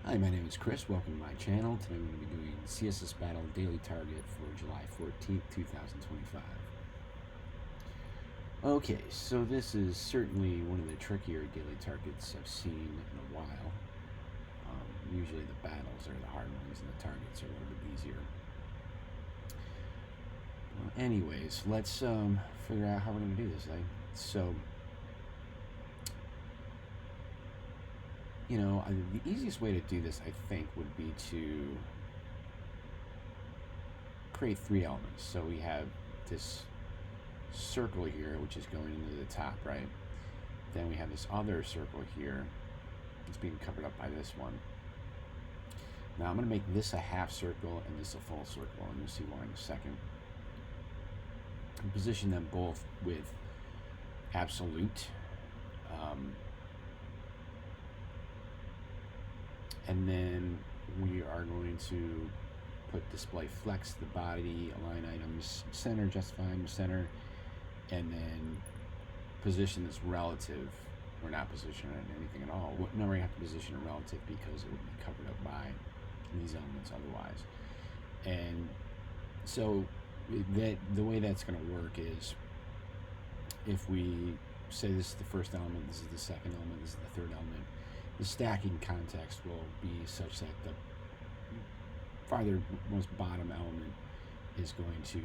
Hi, my name is Chris. Welcome to my channel. Today we're going to be doing CSS Battle Daily Target for July 14th, 2025. Okay, so this is certainly one of the trickier daily targets I've seen in a while. Usually the battles are the hard ones and the targets are a little bit easier. Well, anyways, let's figure out how we're going to do this. So, you know, the easiest way to do this, I think, would be to create three elements. So we have this circle here, which is going into the top, right? Then we have this other circle here. It's being covered up by this one. Now I'm going to make this a half circle and this a full circle, and you'll see why in a second. And position them both with absolute. And then we are going to put display flex, the body, align items, center, justifying the center, and then position this relative, or not position it in anything at all. No, we have to position it relative because it would be covered up by these elements otherwise. And so the way that's going to work is if we say this is the first element, this is the second element, this is the third element, the stacking context will be such that the farthermost bottom element is going to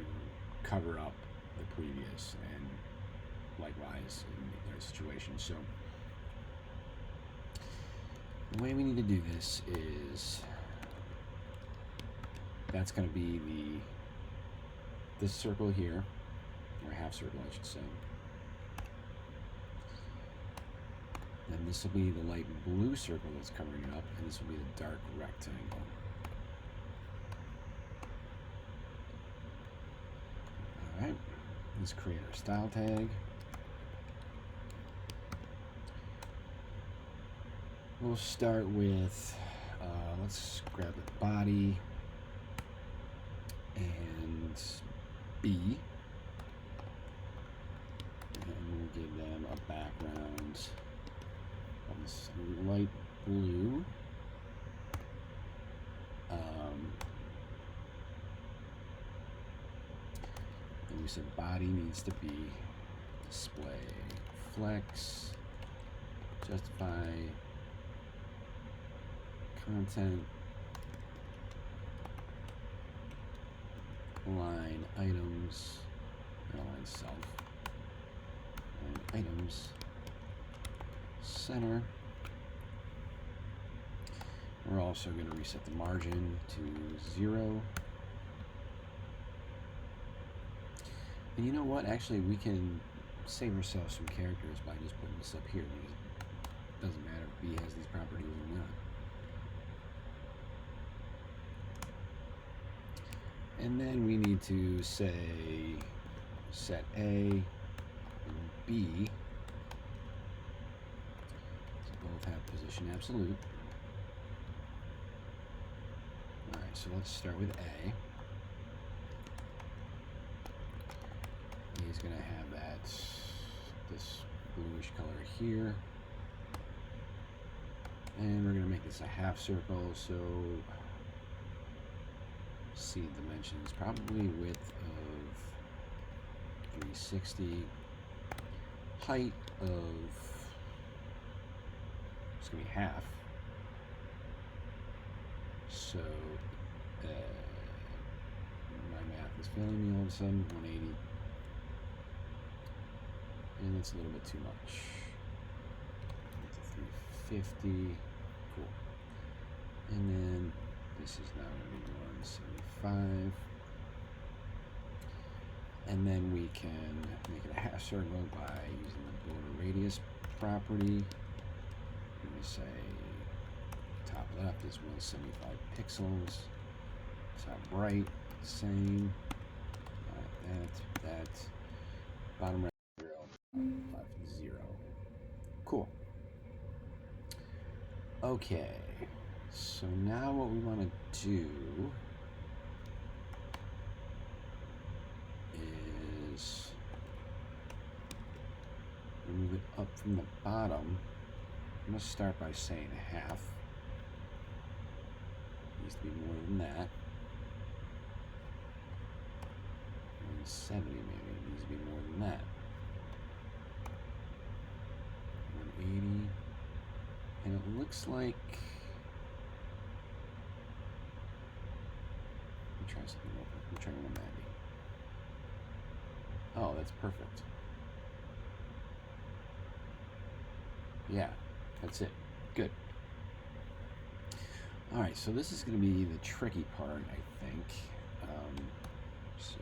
cover up the previous, and likewise in the other situation. So the way we need to do this is that's going to be this circle here, or half circle I should say. Then this will be the light blue circle that's covering it up, and this will be the dark rectangle. Alright, let's create our style tag. We'll start with, let's grab the body and B, and we'll give them a background of this light blue. And we said body needs to be display flex, justify content, align items, align self, align items, center. We're also going to reset the margin to 0. And you know what? Actually, we can save ourselves some characters by just putting this up here, because it doesn't matter if B has these properties or not. And then we need to say set A and B to both have position absolute. Alright, so let's start with A. He's going to have this bluish color here. And we're going to make this a half circle, so see dimensions, probably width of 360, height of, it's going to be half. So my math is failing me all of a sudden. 180. And it's a little bit too much. 350. Cool. And then this is now going to be 175. And then we can make it a half circle by using the border radius property. And we say top left is 175 pixels. Top right, same. That. Bottom right. 0. Cool. Okay, so now what we want to do is move it up from the bottom. I'm going to start by saying half. needs to be more than that. 170 maybe, it needs to be more than that. 180, and it looks like, let me try something real quick. Let me try 190. Oh, that's perfect. Yeah, that's it. Good. All right, so this is going to be the tricky part, I think. So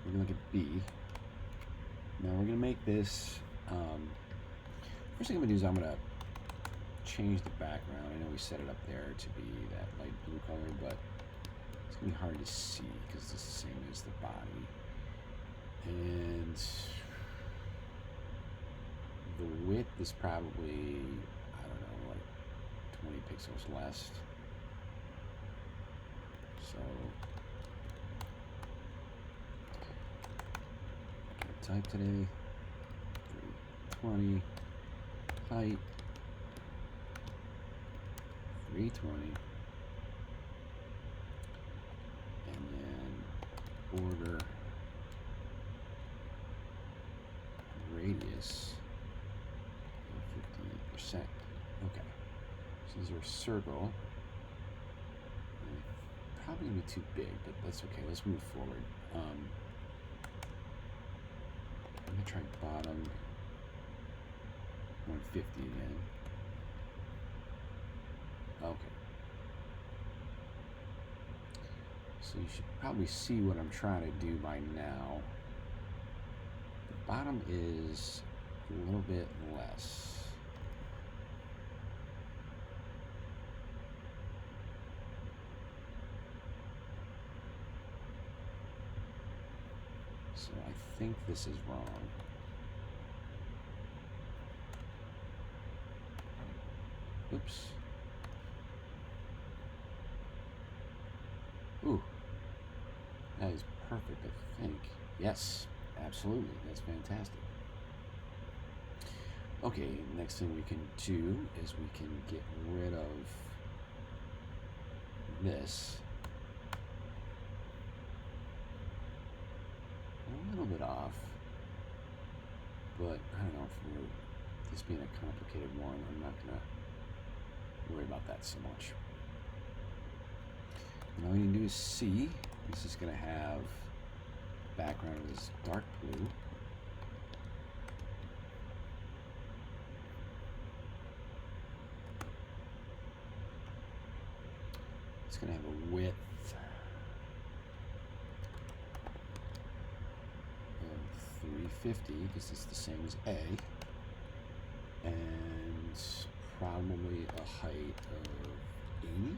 we're going to look at B. Now we're going to make this, first thing I'm going to do is I'm going to change the background. I know we set it up there to be that light blue color, but it's going to be hard to see because it's the same as the body. And the width is probably, I don't know, like 20 pixels less. So type today, 320, height, 320, and then border radius 58%. Okay, so these are a circle. Probably gonna be too big, but that's okay. Let's move forward. I'm gonna try bottom 150 again. Okay. So you should probably see what I'm trying to do by now. The bottom is a little bit less. So I think this is wrong. Oops. Ooh. That is perfect, I think. Yes, absolutely. That's fantastic. Okay, next thing we can do is we can get rid of this. A little bit off, but I don't know, for this being a complicated one, I'm not gonna worry about that so much. And all you do is see, this is gonna have background is dark blue. It's gonna have a width of 350 because it's the same as A, and probably a height of 80.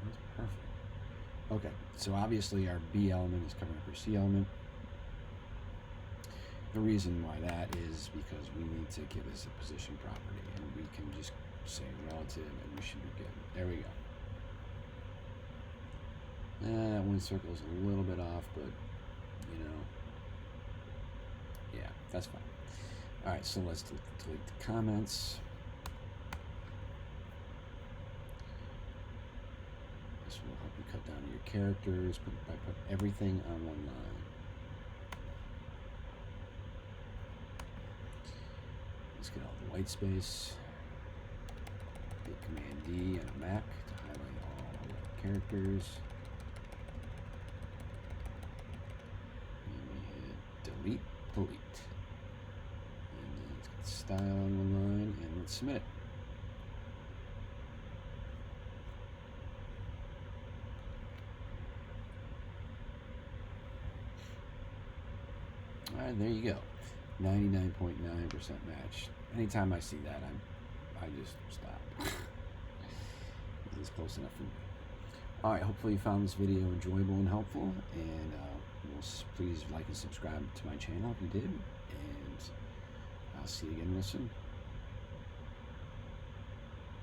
That's perfect. Okay, so obviously our B element is covering up our C element. The reason why that is because we need to give this a position property, and we can just say relative and we should be good. There we go. That one circle is a little bit off, but you know, yeah, that's fine. All right, so let's delete the comments. This will help you cut down your characters by putting everything on one line. Let's get all the white space. Hit Command D on a Mac to highlight all the characters. And we hit delete, delete. And then let's get style on one line and let's submit it. All right, there you go. 99.9% match. Anytime I see that, I just stop. This is close enough for me. All right, hopefully you found this video enjoyable and helpful, and please like and subscribe to my channel if you did, and I'll see you again real soon.